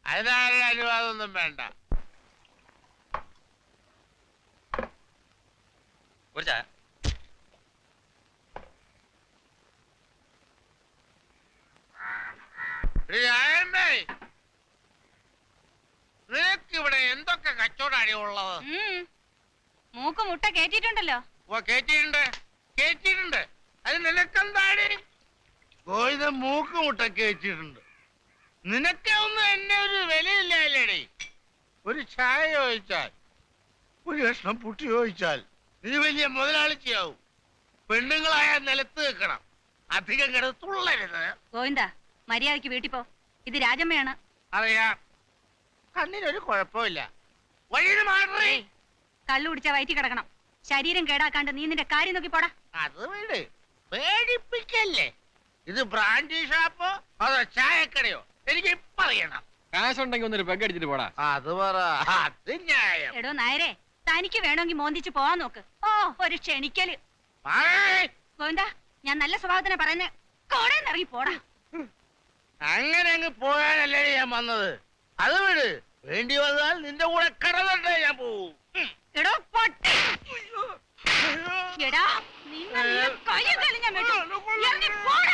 അതിനാരുടെ അനുവാദമൊന്നും വേണ്ട. ഒരു ചായ. നിനക്ക് ഇവിടെ എന്തൊക്കെ കച്ചവടാടി ഉള്ളത്? മൂക്ക് മുട്ട കേറ്റിട്ടുണ്ടല്ലോ. ഓ കേറ്റിട്ടുണ്ട്. അത് നിനക്കെന്താടി? ഗോവിന്ദ മൂക്ക് മുട്ട കേറ്റിട്ടുണ്ട്. നിനക്കൊന്നും എന്നെ ഒരു വിലയില്ലേടി. ഒരു ചായ ചോദിച്ചാൽ, ഒരു കഷ്ണം പുട്ടി ചോദിച്ചാൽ നീ വലിയ മുതലാളിച്ചയാവും. പെണ്ണുങ്ങളായ നിലത്ത് നിൽക്കണം, അധികം കിടത്തുള്ളരുത്. ഗോവിന്ദ, മര്യാദക്ക് വീട്ടിൽ പോ. ഇത് രാജമ്മയാണ്. അറിയാം, കണ്ണിനൊരു കുഴപ്പമില്ല. വഴിയിൽ മാറി കള്ളു കുടിച്ച വയറ്റി കിടക്കണം. ശരീരം കേടാക്കാണ്ട് നീ നിന്റെ കാര്യം നോക്കി പോടാ. അത് വീട് പേടിപ്പിക്കല്ലേ. ഇത് ബ്രാൻഡി ഷാപ്പോ അതോ ചായക്കടയോ? എനിക്ക് ഇപ്പൊ അറിയണം. കാശുണ്ടെങ്കിൽ ഒന്നൊരു പെഗ് അടിച്ചിട്ട് പോടാ. അത് പറ, അത് ന്യായം. എടോ നായരെ, തനിക്ക് വേണമെങ്കിൽ മോന്തിച്ച് പോവാൻ നോക്ക്. ഓ, ഒരു ക്ഷണിക്കല്. ഗോവിന്ദ, ഞാൻ നല്ല സ്വഭാവത്തിനെ പറയുന്നേ. കോടേന്ന് ഇറങ്ങി പോടാ. അങ്ങനെ അങ്ങ് പോയാനല്ലേ ഞാൻ വന്നത്. അത് വീട് വേണ്ടി വന്നാൽ നിന്റെ കൂടെ കടന്നേ ഞാൻ പോവും. എടോ പൊട്ടി. എടാ, നിന്നെ കയ്യും കാലും ഞാൻ വെട്ടും. ഇറങ്ങി പോടാ.